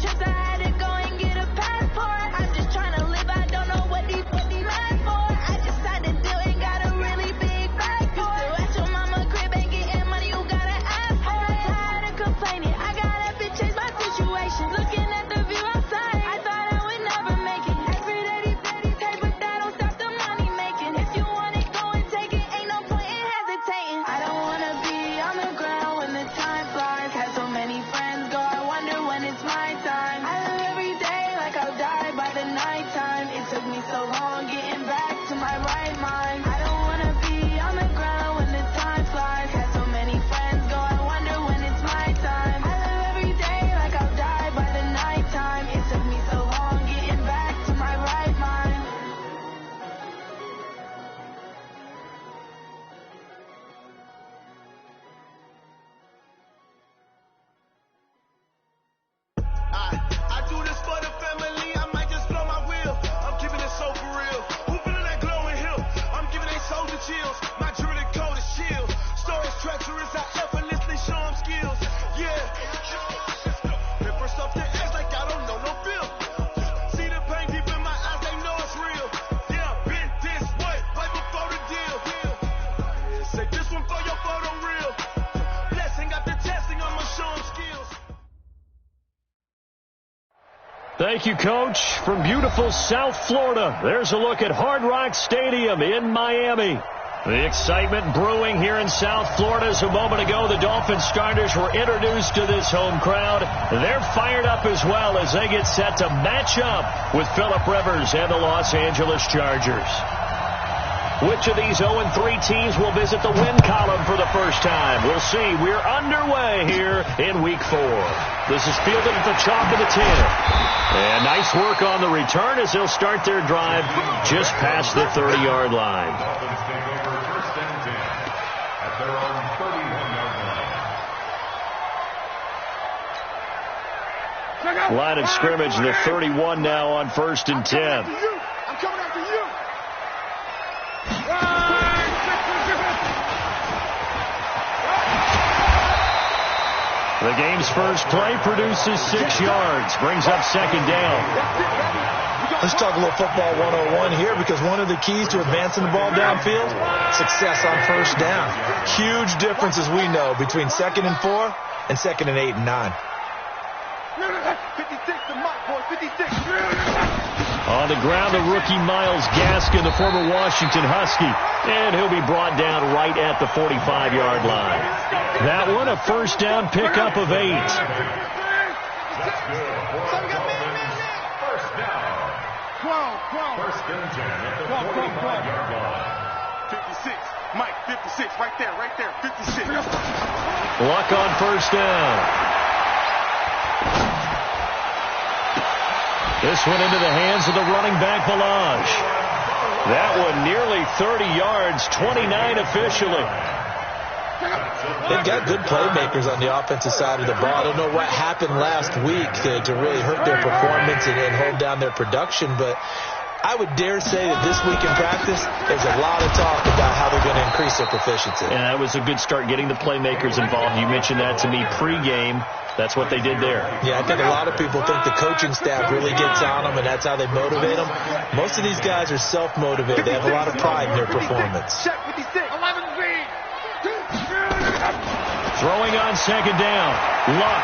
trips, I had to go and get a passport. I'm just trying to live, I don't know what these mad for. I just signed a deal and got a really big bag for it. You still at your mama crib and getting money, you gotta ask for it. I'm tired of complaining, I gotta bitch change my situation. Looking at the view outside, I thought I would never make it. Every day these days, but that don't stop the money making. If you want it, go and take it, ain't no point in hesitating. I don't wanna be on the ground when the time flies. Had so many friends go, I wonder when it's my time. I live every day like I'll die by the nighttime. It took me so long getting back to my right mind. I don't wanna be on the ground when the time flies. Had so many friends go, I wonder when it's my time. I live every day like I'll die by the nighttime. It took me so long getting back to my right mind. I do this for the family, I might just blow my wheel. I'm keeping it so for real. Who feeling that glowing hill? I'm giving they soldier chills. My jewelry coat is chill. Stories treacherous, I effortlessly show them skills. Yeah. And first off the edge like I don't know no feel. See the pain deep in my eyes, they know it's real. Yeah, been this way, right before the deal. Say this one for your photo real. Blessing got the testing, I'ma show them skills. Thank you, Coach. From beautiful South Florida, there's a look at Hard Rock Stadium in Miami. The excitement brewing here in South Florida as a moment ago the Dolphins starters were introduced to this home crowd. They're fired up as well as they get set to match up with Phillip Rivers and the Los Angeles Chargers. Which of these 0-3 teams will visit the win column for the first time? We'll see. We're underway here in Week 4. This is fielded at the chalk of the 10. And nice work on the return as they'll start their drive just past the 30-yard line. Dolphins take over first and 10 at their own 31-yard line. Line of scrimmage, the 31 now on first and 10. I'm coming after you. The game's first play produces 6 yards, brings up second down. Let's talk a little football 101 here, because one of the keys to advancing the ball downfield, success on first down. Huge difference, as we know, between 2nd and 4 and 2nd and 8 and 9. 56 to Mike, boy, 56. On the ground, the rookie Myles Gaskin, the former Washington Husky, and he'll be brought down right at the 45-yard line. That one, a first down pickup of 8. That's good for the Dolphins. First down. 12. First and 10 at the 45-yard line. 56. Mike, 56. Right there. 56. Luck on first down. This one into the hands of the running back, Balaj. That one nearly 30 yards, 29 officially. They've got good playmakers on the offensive side of the ball. I don't know what happened last week to really hurt their performance and hold down their production, but I would dare say that this week in practice, there's a lot of talk about how they're going to increase their proficiency. And that was a good start, getting the playmakers involved. You mentioned that to me pregame. That's what they did there. Yeah, I think a lot of people think the coaching staff really gets on them, and that's how they motivate them. Most of these guys are self-motivated. They have a lot of pride in their performance. Check 56. 11 feet. Throwing on second down. Luck.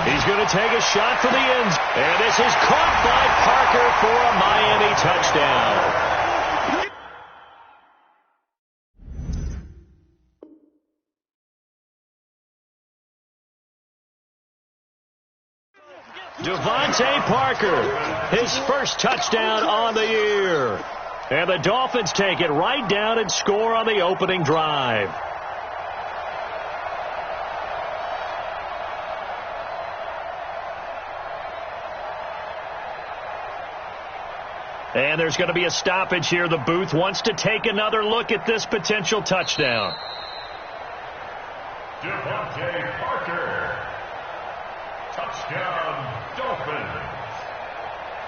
He's going to take a shot for the ends. And this is caught by Parker for a Miami touchdown. Devontae Parker, his first touchdown on the year. And the Dolphins take it right down and score on the opening drive. And there's going to be a stoppage here. The booth wants to take another look at this potential touchdown. Devontae Parker. Touchdown, Dolphins.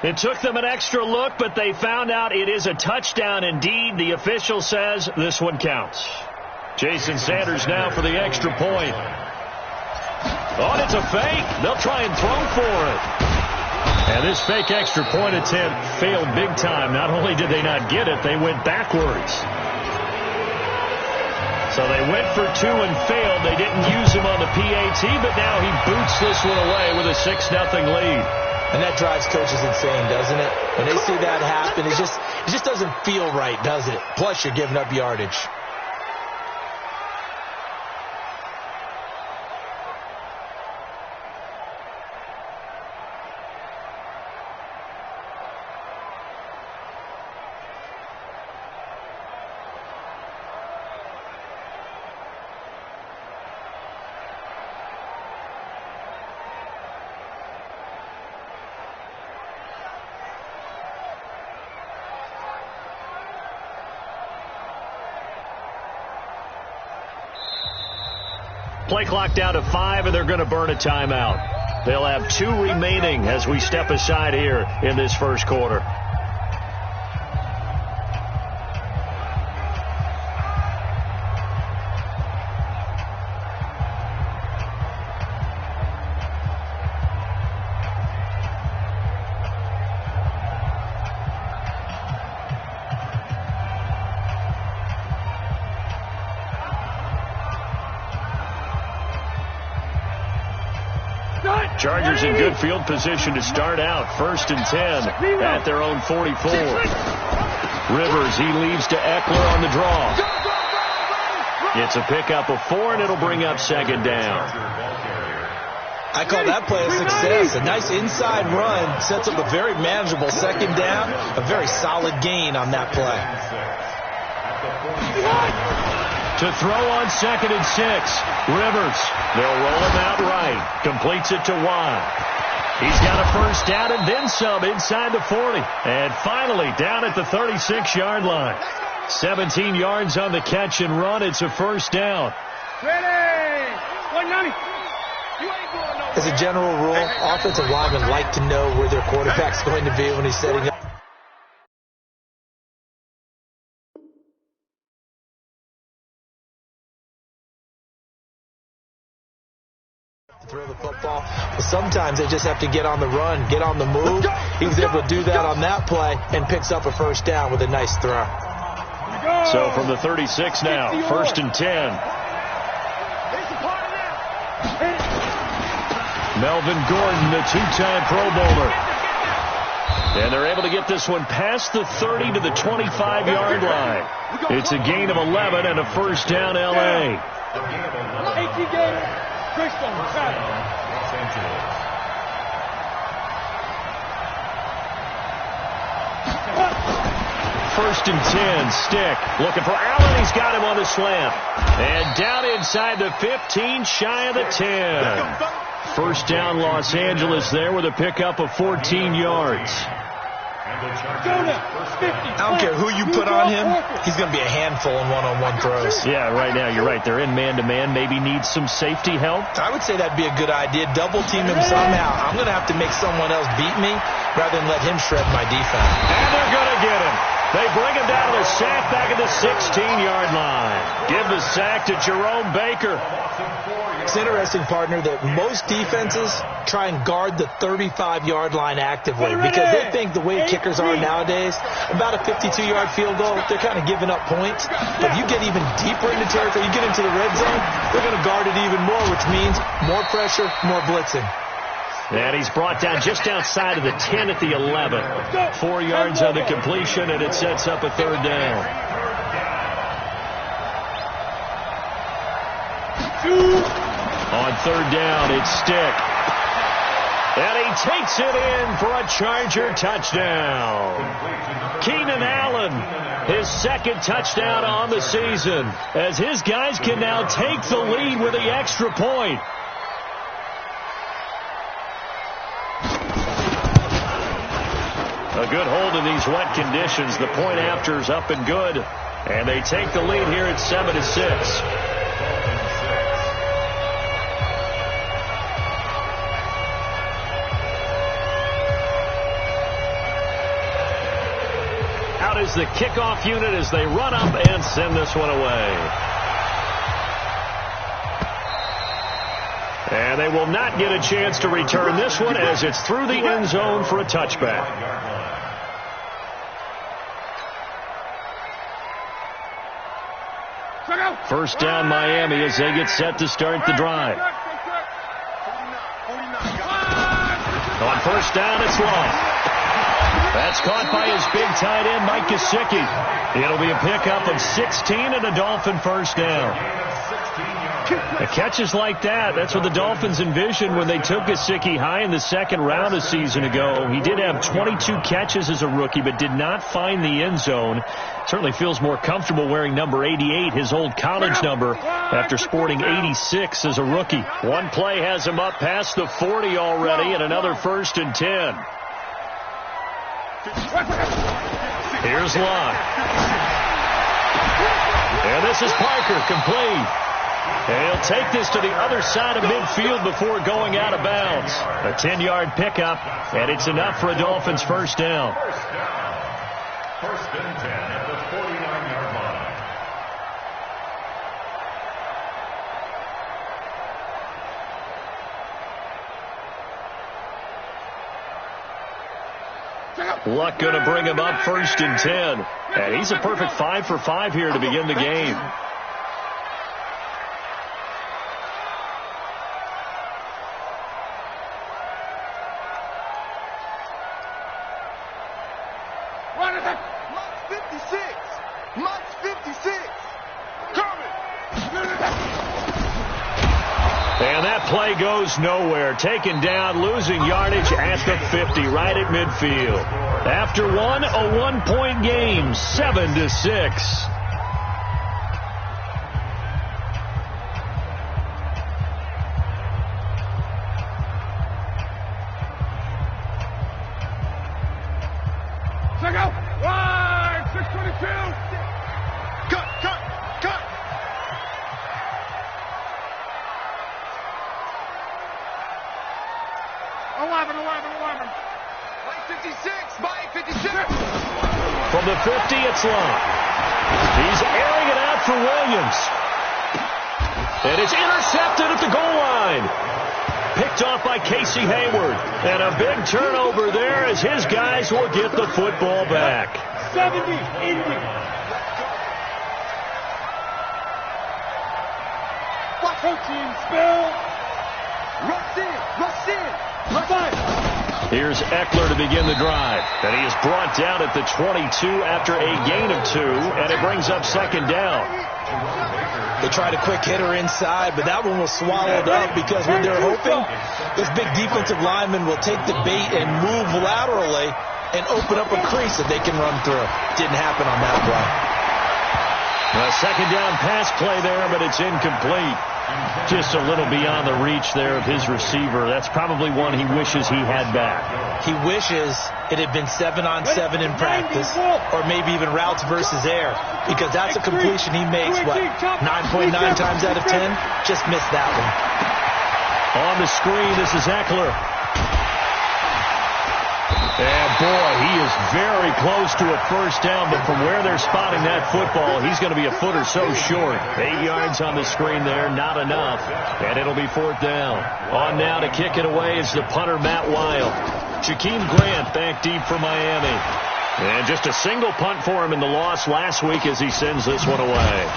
It took them an extra look, but they found out it is a touchdown indeed. The official says this one counts. Jason Sanders now for the extra point. Oh, and it's a fake. They'll try and throw for it. And this fake extra point attempt failed big time. Not only did they not get it, they went backwards. So they went for two and failed. They didn't use him on the PAT, but now he boots this one away with a 6-0 lead. And that drives coaches insane, doesn't it? When they see that happen, it just doesn't feel right, does it? Plus, you're giving up yardage. Play clock down to 5, and they're going to burn a timeout. They'll have 2 remaining as we step aside here in this first quarter. Chargers in good field position to start out. 1st and 10 at their own 44. Rivers, he leaves to Eckler on the draw. It's a pickup of 4, and it'll bring up 2nd down. I call that play a success. A nice inside run sets up a very manageable 2nd down. A very solid gain on that play. To throw on 2nd and 6. Rivers, they'll roll him out right. Completes it to Watt. He's got a 1st down and then some inside the 40. And finally down at the 36-yard line. 17 yards on the catch and run. It's a 1st down. As a general rule, offensive linemen like to know where their quarterback's going to be when he's setting up. Throw the football. But sometimes they just have to get on the run, get on the move. He was able to do that on that play and picks up a 1st down with a nice throw. So from the 36 now, 1st and 10. Melvin Gordon, the 2-time Pro Bowler. And they're able to get this one past the 30 to the 25-yard line. It's a gain of 11 and a 1st down, L.A. First and 10, Stick looking for Allen. He's got him on the slant. And down inside the 15, shy of the 10. 1st down, Los Angeles there with a pickup of 14 yards. I don't care who you put on him, he's going to be a handful in one-on-one throws. Yeah, right now, you're right. They're in man-to-man. Maybe needs some safety help. I would say that'd be a good idea. Double team him somehow. I'm going to have to make someone else beat me rather than let him shred my defense. And they're going to get him. They bring him down to the sack back at the 16-yard line. Give the sack to Jerome Baker. It's interesting, partner, that most defenses try and guard the 35-yard line actively because they think the way kickers are nowadays, about a 52-yard field goal, they're kind of giving up points. But you get even deeper into territory, you get into the red zone, they're going to guard it even more, which means more pressure, more blitzing. And he's brought down just outside of the 10 at the 11. 4 yards on the completion, and it sets up a 3rd down. On 3rd down, it's Stick. And he takes it in for a Charger touchdown. Keenan Allen, his 2nd touchdown on the season, as his guys can now take the lead with the extra point. A good hold in these wet conditions. The point after is up and good. And they take the lead here at 7-6. Out is the kickoff unit as they run up and send this one away. And they will not get a chance to return this one as it's through the end zone for a touchback. First down Miami as they get set to start the drive. On first down, it's long. That's caught by his big tight end, Mike Gesicki. It'll be a pickup of 16 and a Dolphin first down. The catches like that, that's what the Dolphins envisioned when they took Gesicki high in the second round a season ago. He did have 22 catches as a rookie, but did not find the end zone. Certainly feels more comfortable wearing number 88, his old college number, after sporting 86 as a rookie. One play has him up past the 40 already, and another 1st and 10. Here's Locke. And this is Parker, complete. And he'll take this to the other side of midfield before going out of bounds. A 10-yard pickup, and it's enough for a Dolphins first down. First and 10 at the 49-yard line. Luck going to bring him up 1st and 10. And he's a perfect 5 for 5 here to begin the game. Play goes nowhere. Taken down, losing yardage at the 50, right at midfield. After one, a 1-point game, 7-6. Check out. Wide, 622. Cut. 11. 56, Mike, 56. From the 50, it's Long. He's airing it out for Williams. And it's intercepted at the goal line. Picked off by Casey Hayward. And a big turnover there as his guys will get the football back. 70, Indy. Watch her team spill. Rush in. Here's Eckler to begin the drive. And he is brought down at the 22 after a gain of 2, and it brings up 2nd down. They tried a quick hitter inside, but that one was swallowed up because what they're hoping, this big defensive lineman will take the bait and move laterally and open up a crease that they can run through. Didn't happen on that play. A 2nd down pass play there, but it's incomplete. Just a little beyond the reach there of his receiver. That's probably one he wishes he had back. He wishes it had been 7-on-7 in practice, or maybe even routes versus air, because that's a completion he makes, 9.9 times out of 10? Just missed that one. On the screen, this is Eckler. And boy, he is very close to a first down, but from where they're spotting that football, he's going to be a foot or so short. 8 yards on the screen there, not enough. And it'll be 4th down. On now to kick it away is the punter, Matt Wild. Jakeem Grant back deep for Miami. And just a single punt for him in the loss last week as he sends this one away.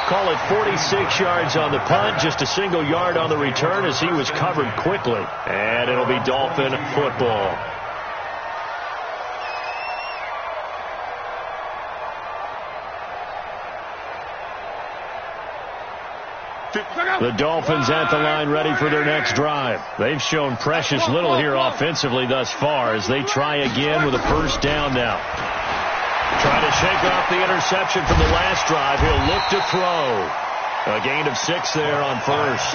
Call it 46 yards on the punt, just a single yard on the return as he was covered quickly. And it'll be Dolphin football. The Dolphins at the line ready for their next drive. They've shown precious little here offensively thus far as they try again with a first down now. Trying to shake off the interception from the last drive. He'll look to throw. A gain of 6 there on first.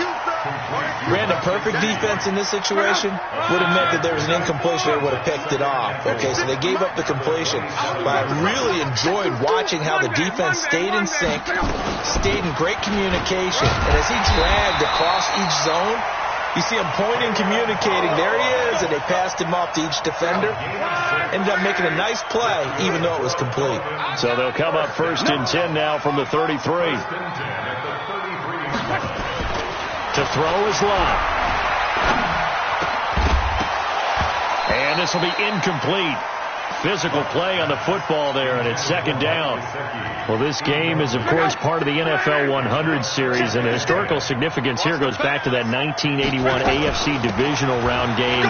Ran a perfect defense in this situation. Would have meant that there was an incompletion. They would have picked it off. Okay, so they gave up the completion. But I really enjoyed watching how the defense stayed in sync, stayed in great communication. And as he dragged across each zone, you see him pointing, communicating. There he is, and they passed him off to each defender. Ended up making a nice play, even though it was complete. So they'll come up 1st and 10 now from the 33. To throw is Love. And this will be incomplete. Physical play on the football there, and it's second down. Well, this game is, of course, part of the NFL 100 series, and the historical significance here goes back to that 1981 AFC Divisional Round game,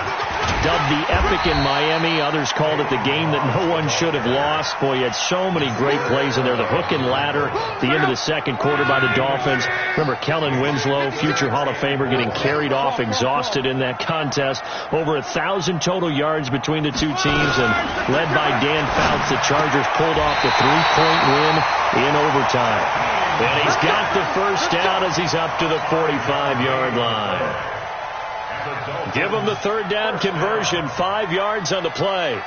dubbed the Epic in Miami. Others called it the game that no one should have lost. Boy, you had so many great plays in there. The hook and ladder, the end of the second quarter by the Dolphins. Remember Kellen Winslow, future Hall of Famer, getting carried off, exhausted in that contest. Over 1,000 total yards between the two teams, and led by Dan Fouts, the Chargers pulled off the 3-point win in overtime. And he's got the first down as he's up to the 45-yard line. Give him the third down conversion, 5 yards on the play.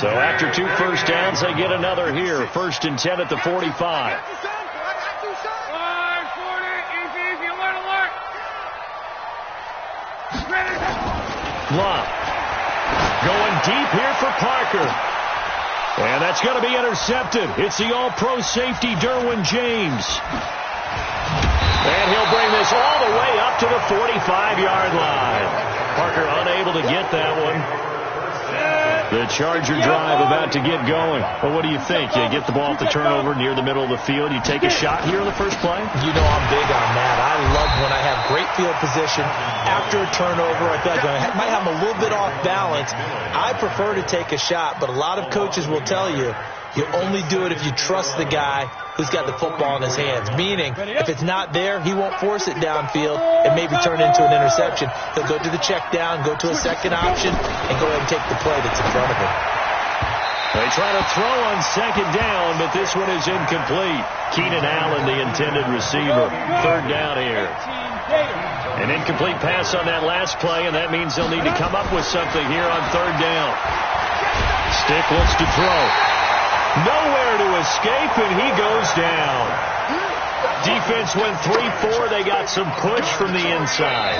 So after 2 first downs, they get another here. 1st and 10 at the 45. Love going deep here for Parker. And that's going to be intercepted. It's the all-pro safety, Derwin James. And he'll bring this all the way up to the 45-yard line. Parker unable to get that one. The Charger drive about to get going. Well, what do you think? You get the ball off the turnover near the middle of the field. You take a shot here on the first play? You know I'm big on that. I love when I have great field position. After a turnover, I feel like I might have a little bit off balance. I prefer to take a shot, but a lot of coaches will tell you, you only do it if you trust the guy who's got the football in his hands. Meaning, if it's not there, he won't force it downfield and maybe turn it into an interception. He'll go to the check down, go to a second option, and go ahead and take the play that's in front of him. They try to throw on second down, but this one is incomplete. Keenan Allen, the intended receiver. Third down here. An incomplete pass on that last play, and that means they'll need to come up with something here on third down. Stick looks to throw. Nowhere to escape, and he goes down. Defense went 3-4. They got some push from the inside.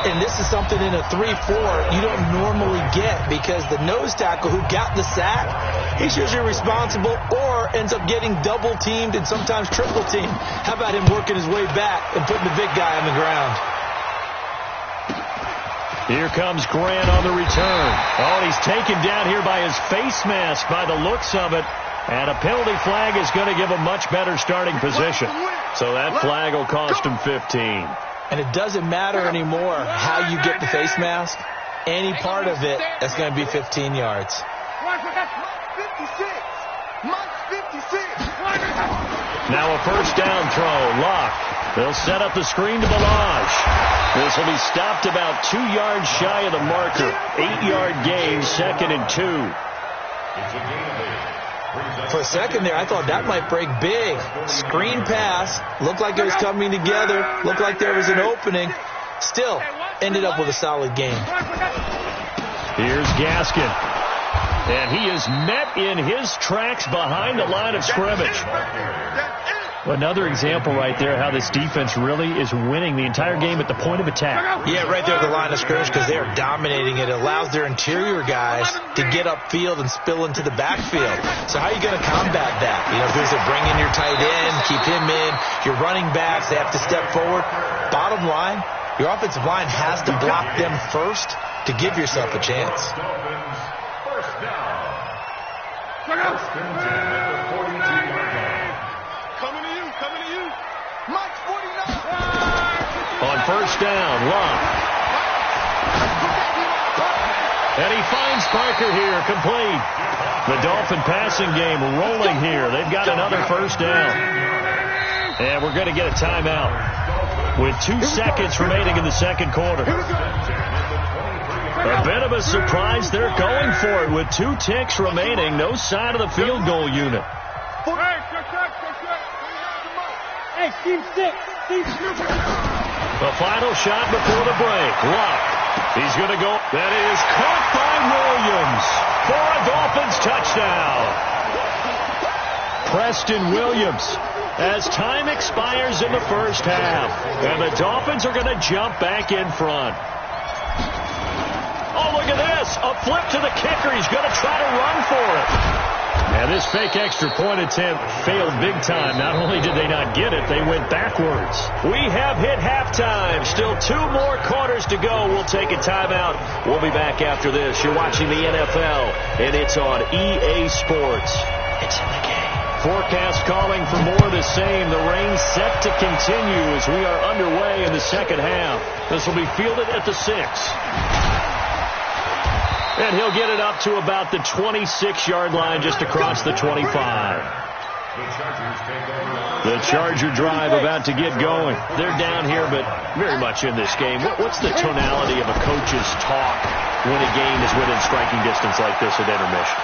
And this is something in a 3-4 you don't normally get, because the nose tackle who got the sack, he's usually responsible or ends up getting double-teamed and sometimes triple-teamed. How about him working his way back and putting the big guy on the ground? Here comes Grant on the return. Oh, he's taken down here by his face mask by the looks of it. And a penalty flag is going to give a much better starting position. So that flag will cost him 15. And it doesn't matter anymore how you get the face mask. Any part of it, that's going to be 15 yards. Now a first down throw. Locke. They'll set up the screen to Balaj. This will be stopped about 2 yards shy of the marker. 8-yard gain, 2nd and 2. For a second there, I thought that might break big. Screen pass. Looked like it was coming together. Looked like there was an opening. Still, ended up with a solid game. Here's Gaskin. And he is met in his tracks behind the line of scrimmage. Another example right there how this defense really is winning the entire game at the point of attack. Yeah, right there at the line of scrimmage, because they are dominating it. It allows their interior guys to get upfield and spill into the backfield. So how are you going to combat that? You know, there's a bring in your tight end, keep him in. Your running backs, they have to step forward. Bottom line, your offensive line has to block them first to give yourself a chance. First down. First and 10 at the 42-yard line. Coming to you. Mike 49. On first down, Locke. And he finds Parker here, complete. The Dolphin passing game rolling here. They've got another first down. And we're going to get a timeout with 2 seconds remaining in the second quarter. A bit of a surprise. They're going for it with 2 ticks remaining. No sign of the field goal unit. Hey, Steve, stick. The final shot before the break. Locke. He's going to go. That is caught by Williams for a Dolphins touchdown. Preston Williams as time expires in the first half. And the Dolphins are going to jump back in front. Oh, look at this. A flip to the kicker. He's going to try to run for it. And this fake extra point attempt failed big time. Not only did they not get it, they went backwards. We have hit halftime. Still 2 more quarters to go. We'll take a timeout. We'll be back after this. You're watching the NFL, and it's on EA Sports. It's in the game. Forecast calling for more of the same. The rain set to continue as we are underway in the second half. This will be fielded at the 6. And he'll get it up to about the 26-yard line just across the 25. The Charger drive about to get going. They're down here, but very much in this game. What's the tonality of a coach's talk when a game is within striking distance like this at intermission?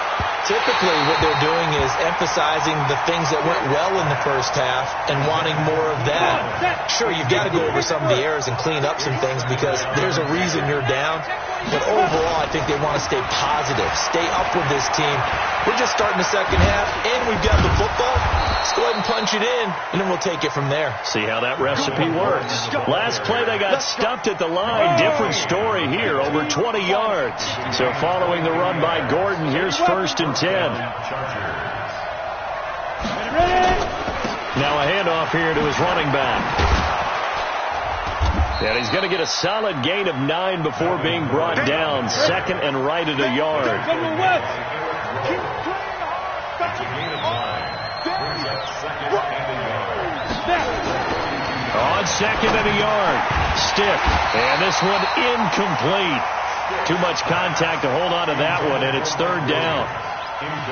Typically, what they're doing is emphasizing the things that went well in the first half and wanting more of that. Sure, you've got to go over some of the errors and clean up some things because there's a reason you're down. But overall, I think they want to stay positive, stay up with this team. We're just starting the second half, and we've got the football. Let's go ahead and punch it in, and then we'll take it from there. See how that recipe works. Last play, they got stumped at the line. Different story here, over 20 yards. So following the run by Gordon, here's 1st and 10. Now a handoff here to his running back. And he's going to get a solid gain of 9 before being brought down. 2nd and right at a yard. On 2nd and a yard. Stick. And this one incomplete. Too much contact to hold on to that one, and it's 3rd down.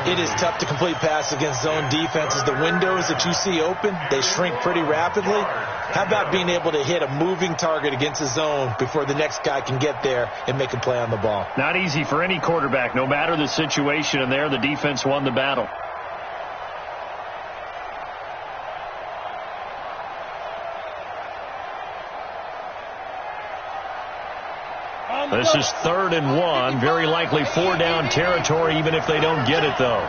It is tough to complete passes against zone defenses. The windows that you see open, they shrink pretty rapidly. How about being able to hit a moving target against a zone before the next guy can get there and make a play on the ball? Not easy for any quarterback, no matter the situation, and there the defense won the battle. This is 3rd and 1. Very likely 4-down territory, even if they don't get it, though.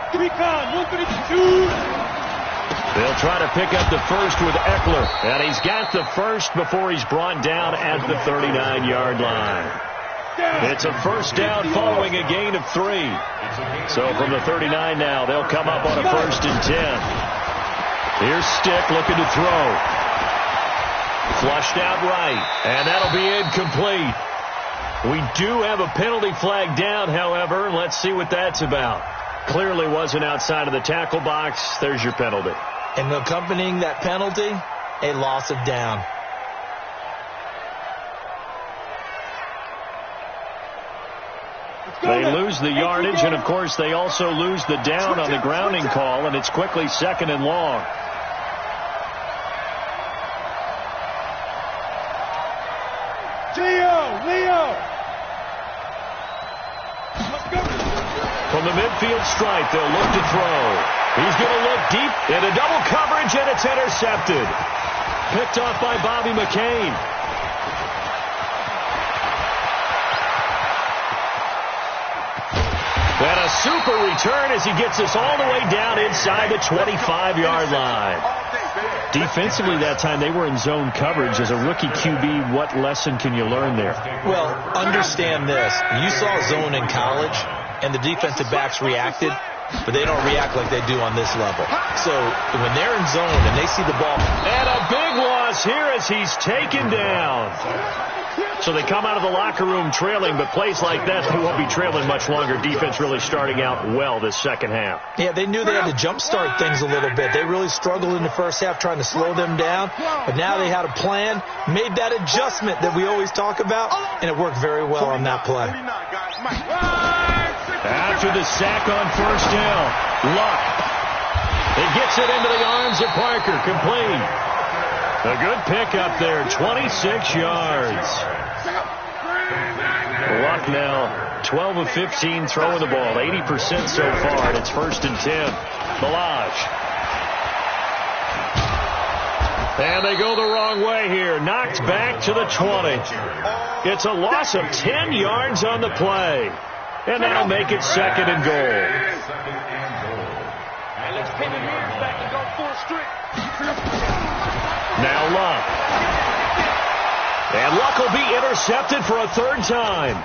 They'll try to pick up the first with Eckler. And he's got the first before he's brought down at the 39-yard line. It's a 1st down following a gain of 3. So from the 39 now, they'll come up on a 1st and 10. Here's Stick looking to throw. Flushed out right. And that'll be incomplete. We do have a penalty flag down, however. Let's see what that's about. Clearly wasn't outside of the tackle box. There's your penalty. And accompanying that penalty, a loss of down. They lose the yardage, and, of course, they also lose the down on the grounding call, and it's quickly 2nd and long. Leo! From the midfield stripe, they'll look to throw. He's going to look deep into double coverage, and it's intercepted. Picked off by Bobby McCain. And a super return as he gets us all the way down inside the 25-yard line. Defensively that time, they were in zone coverage. As a rookie QB, what lesson can you learn there? Well, understand this. You saw zone in college, and the defensive backs reacted, but they don't react like they do on this level. So when they're in zone and they see the ball. And a big loss here as he's taken down. So they come out of the locker room trailing, but plays like that, they won't be trailing much longer. Defense really starting out well this second half. Yeah, they knew they had to jumpstart things a little bit. They really struggled in the first half trying to slow them down, but now they had a plan, made that adjustment that we always talk about, and it worked very well on that play. After the sack on 1st down, Luck. It gets it into the arms of Parker, complete. A good pickup there, 26 yards. Luck now, 12 of 15 throwing the ball, 80% so far, and it's 1st and 10. Balaj. And they go the wrong way here. Knocked back to the 20. It's a loss of 10 yards on the play. And that'll make it 2nd and goal. Now Luck. And Luck will be intercepted for a 3rd time.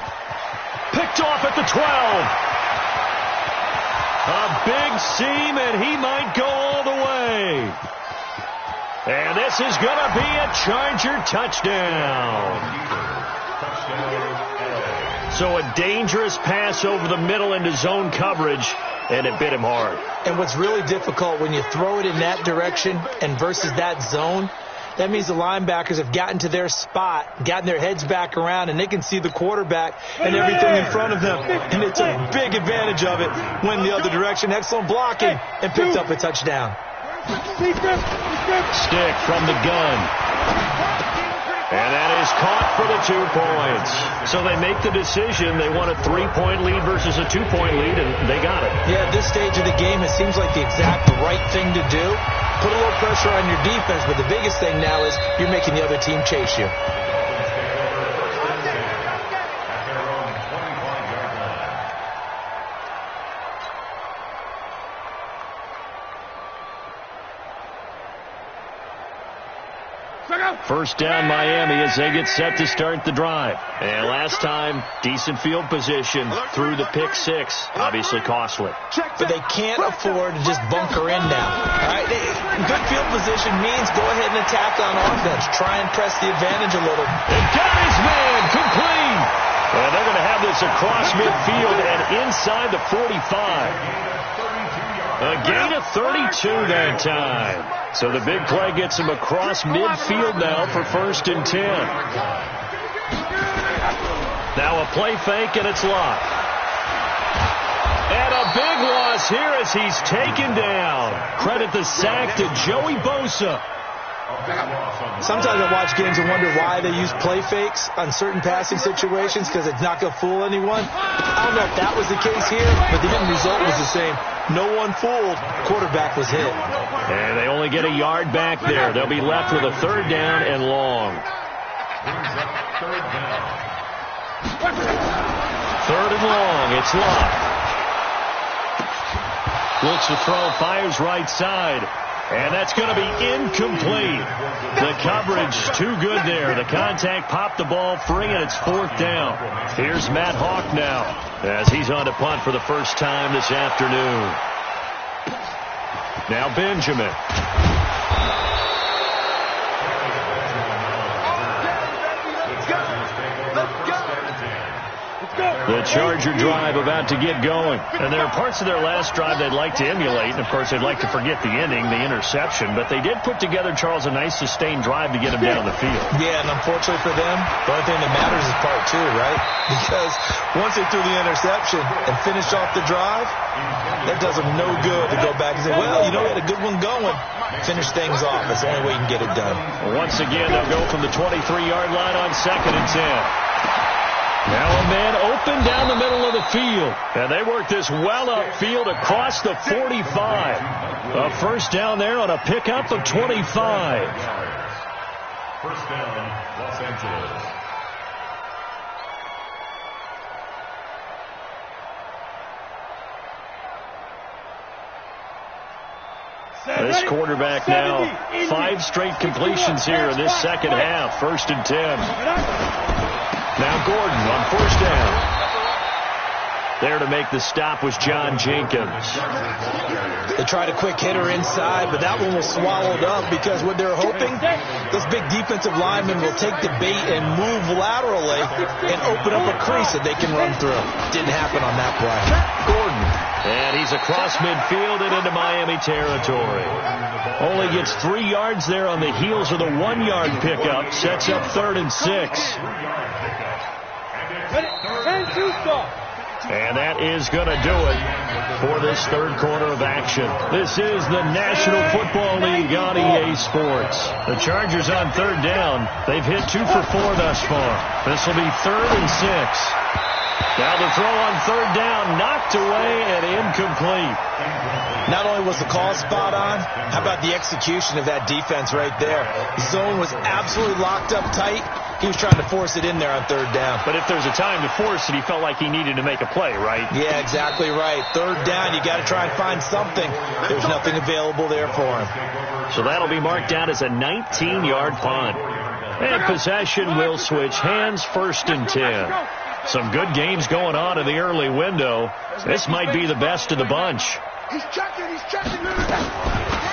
Picked off at the 12. A big seam, and he might go all the way. And this is going to be a Charger touchdown. So a dangerous pass over the middle into zone coverage, and it bit him hard. And what's really difficult when you throw it in that direction and versus that zone, that means the linebackers have gotten to their spot, gotten their heads back around, and they can see the quarterback and everything in front of them. And they took big advantage of it, went the other direction, excellent blocking, and picked up a touchdown. Stick from the gun. And that is caught for the 2 points. So they make the decision. They want a 3-point lead versus a 2-point lead, and they got it. Yeah, at this stage of the game, it seems like the exact right thing to do. Put a little pressure on your defense, but the biggest thing now is you're making the other team chase you. First down Miami as they get set to start the drive. And last time, decent field position through the pick six. Obviously costly. But they can't afford to just bunker in now. All right? Good field position means go ahead and attack on offense. Try and press the advantage a little. And got his man complete. And they're going to have this across midfield and inside the 45. A gain of 32 that time. So the big play gets him across midfield now for 1st and 10. Now a play fake, and it's locked. And a big loss here as he's taken down. Credit the sack to Joey Bosa. Sometimes I watch games and wonder why they use play fakes on certain passing situations because it's not going to fool anyone. I don't know if that was the case here, but the end result was the same. No one fooled. Quarterback was hit. And they only get a yard back there. They'll be left with a 3rd down and long. 3rd and long. It's locked. Looks to throw, fires right side. And that's going to be incomplete. The coverage too good there. The contact popped the ball free, and it's 4th down. Here's Matt Hawk now as he's on to punt for the first time this afternoon. Now Benjamin. The Charger drive about to get going. And there are parts of their last drive they'd like to emulate. And, of course, they'd like to forget the ending, the interception. But they did put together, Charles, a nice sustained drive to get him down the field. Yeah, and unfortunately for them, the only thing that matters is part 2, right? Because once they threw the interception and finished off the drive, that does them no good to go back and say, well, you know, we had a good one going. Finish things off. That's the only way you can get it done. Once again, they'll go from the 23-yard line on 2nd and 10. Now a man open down the middle of the field. And they work this well upfield across the 45. A 1st down there on a pickup of 25. 1st down, Los Angeles. This quarterback now, 5 straight completions here in this second half. 1st and 10. Now Gordon on 1st down. There to make the stop was John Jenkins. They tried a quick hitter inside, but that one was swallowed up because what they're hoping, this big defensive lineman will take the bait and move laterally and open up a crease that they can run through. Didn't happen on that play. Gordon. And he's across midfield and into Miami territory. Only gets 3 yards there on the heels of the 1-yard pickup. Sets up 3rd and 6. And that is going to do it for this 3rd quarter of action. This is the National Football League on EA Sports. The Chargers on 3rd down. They've hit 2 for 4 thus far. This will be 3rd and 6. Now the throw on 3rd down, knocked away and incomplete. Not only was the call spot on, how about the execution of that defense right there? The zone was absolutely locked up tight. He was trying to force it in there on 3rd down. But if there's a time to force it, he felt like he needed to make a play, right? Yeah, exactly right. 3rd down, you got to try and find something. There's nothing available there for him. So that'll be marked down as a 19-yard punt. And possession will switch hands, 1st and 10. Some good games going on in the early window. This might be the best of the bunch. He's checking.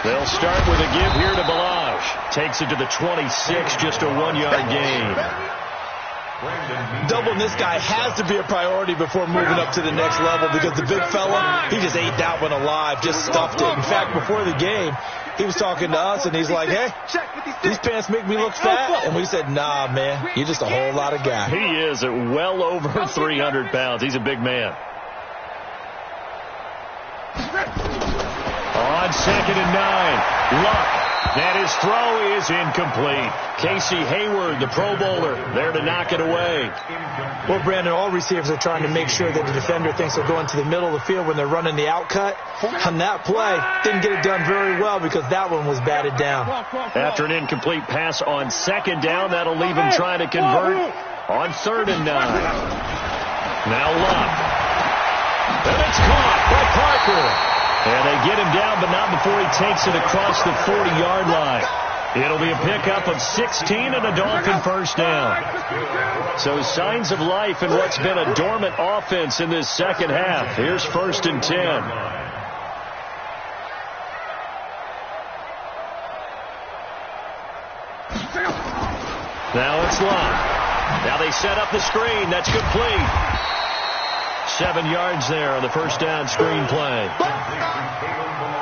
They'll start with a give here to Balaj. Takes it to the 26, just a 1-yard gain. Doubling this guy has to be a priority before moving up to the next level because the big fella, he just ate that one alive, just stuffed it. In fact, before the game, he was talking to us, and he's like, hey, these pants make me look fat. And we said, nah, man, you're just a whole lot of guy. He is at well over 300 pounds. He's a big man. On 2nd and 9, Luck. And his throw is incomplete. Casey Hayward, the Pro Bowler, there to knock it away. Well, Brandon, all receivers are trying to make sure that the defender thinks they're going to the middle of the field when they're running the out cut. On that play, didn't get it done very well because that one was batted down. After an incomplete pass on 2nd down, that'll leave him trying to convert on 3rd and 9. Now Luck. And it's caught by Parker. And they get him down, but not before he takes it across the 40-yard line. It'll be a pickup of 16 and a Dolphin first down. So signs of life in what's been a dormant offense in this second half. Here's 1st and 10. Now it's Luck. Now they set up the screen. That's complete. 7 yards there on the first down screen play.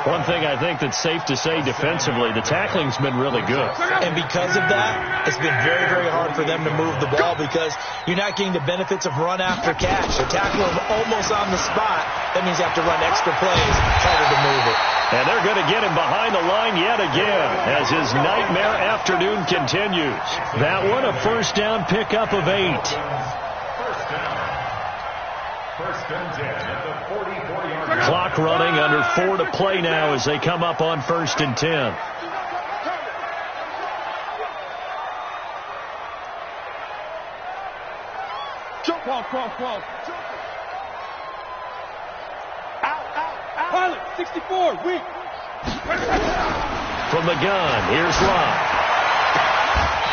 One thing I think that's safe to say defensively, the tackling's been really good. And because of that, it's been very, very hard for them to move the ball because you're not getting the benefits of run after catch. They're tackling almost on the spot. That means you have to run extra plays, harder to move it. And they're going to get him behind the line yet again as his nightmare afternoon continues. That one, a first down pickup of 8. First and 10 at the 44-yard line. Clock running, under 4 to play now as they come up on 1st and 10. Jump off, cross. Out. Pilot, 64, weak. From the gun, here's Luck.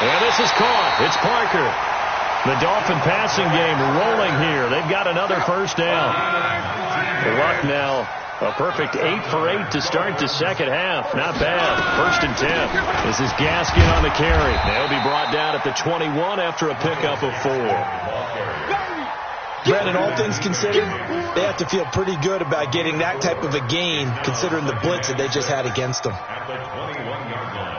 And this is caught. It's Parker. The Dolphin passing game rolling here. They've got another first down. Luck now a perfect 8 for 8 to start the second half. Not bad. 1st and 10. This is Gaskin on the carry. They'll be brought down at the 21 after a pickup of 4. Brandon, all things considered, they have to feel pretty good about getting that type of a gain considering the blitz that they just had against them. At the 21-yard line.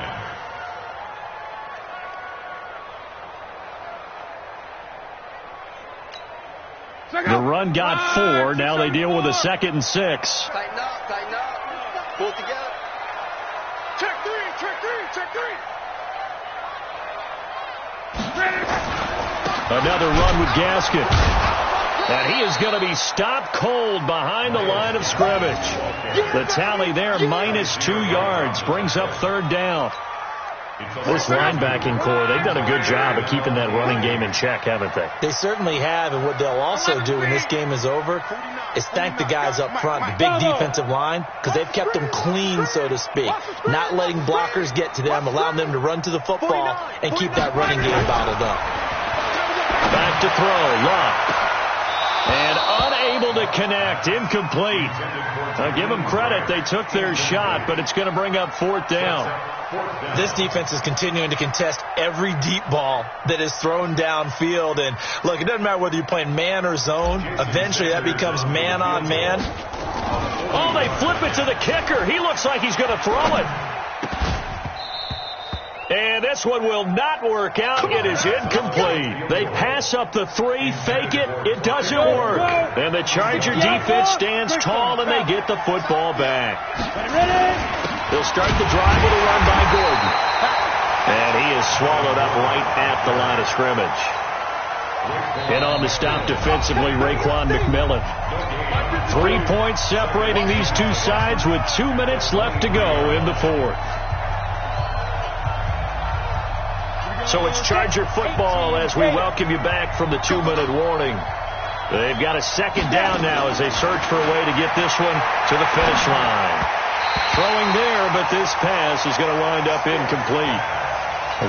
The run got 4. Now they deal with a 2nd and 6. Tighten up. Pull it together. Check three. Another run with Gaskin. And he is going to be stopped cold behind the line of scrimmage. The tally there, -2 yards, brings up 3rd down. This linebacking core, they've done a good job of keeping that running game in check, haven't they? They certainly have, and what they'll also do when this game is over is thank the guys up front, the big defensive line, because they've kept them clean, so to speak, not letting blockers get to them, allowing them to run to the football and keep that running game bottled up. Back to throw, Luck. And unable to connect, incomplete. I'll give them credit, they took their shot, but it's going to bring up 4th down. This defense is continuing to contest every deep ball that is thrown downfield. And look, it doesn't matter whether you're playing man or zone. Eventually that becomes man on man. Oh, they flip it to the kicker. He looks like he's going to throw it. And this one will not work out. It is incomplete. They pass up the 3, fake it. It doesn't work. And the Charger defense stands tall, and they get the football back. They'll start the drive with a run by Gordon. And he is swallowed up right at the line of scrimmage. And on the stop defensively, Raekwon McMillan. 3 points separating these two sides with 2 minutes left to go in the 4th. So it's Charger football as we welcome you back from the 2-minute warning. They've got a 2nd down now as they search for a way to get this one to the finish line. Throwing there, but this pass is going to wind up incomplete.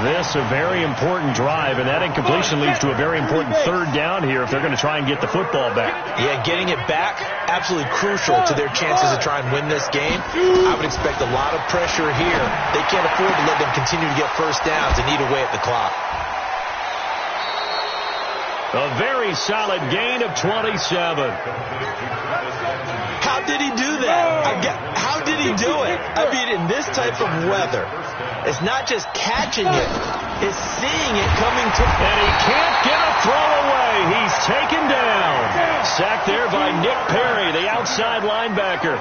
This a very important drive, and that incompletion leads to a very important third down here if they're going to try and get the football back. Yeah, getting it back, absolutely crucial to their chances to try and win this game. I would expect a lot of pressure here. They can't afford to let them continue to get first downs and eat away at the clock. A very solid gain of 27. How did he do that? How did he do it? I mean, in this type of weather, it's not just catching it, it's seeing it coming to... And he can't get a throw away. He's taken down. Sacked there by Nick Perry, the outside linebacker.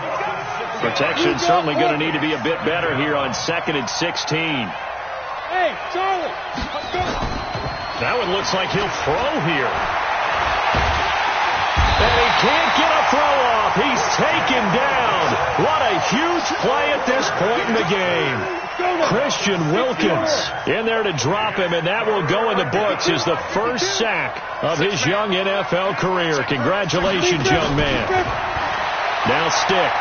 Protection certainly going to need to be a bit better here on 2nd and 16. Hey, Charlie, let's go. That one looks like he'll throw here. And he can't get a throw off. He's taken down. What a huge play at this point in the game. Christian Wilkins in there to drop him, and that will go in the books as the first sack of his young NFL career. Congratulations, young man. Now Stick.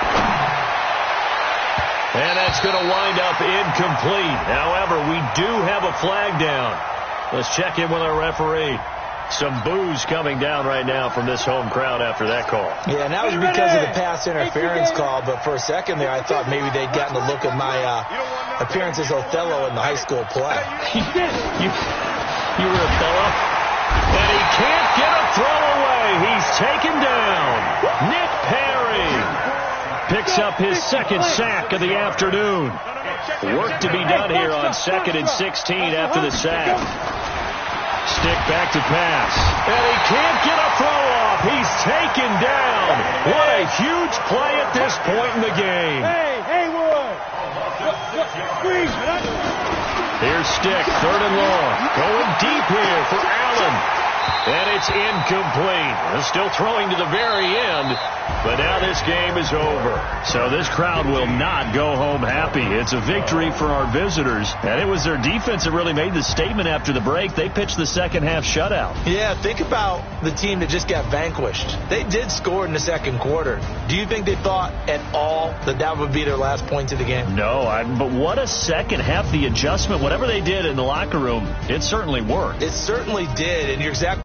And that's going to wind up incomplete. However, we do have a flag down. Let's check in with our referee. Some boos coming down right now from this home crowd after that call. Yeah, and that was because of the pass interference call, but for a second there I thought maybe they'd gotten a look at my appearance as Othello in the high school play. You were Othello? And he can't get a throw away. He's taken down. Nick Perry picks up his second sack of the afternoon. Work to be done here on 2nd and 16 after the sack. Stick back to pass. And he can't get a throw off. He's taken down. What a huge play at this point in the game. Hey, Haywood. Here's Stick, 3rd and long. Going deep here for Allen. And it's incomplete. They're still throwing to the very end. But now this game is over. So this crowd will not go home happy. It's a victory for our visitors. And it was their defense that really made the statement after the break. They pitched the second half shutout. Yeah, think about the team that just got vanquished. They did score in the second quarter. Do you think they thought at all that that would be their last points of the game? No, but what a second half. The adjustment, whatever they did in the locker room, it certainly worked. It certainly did, and you're exactly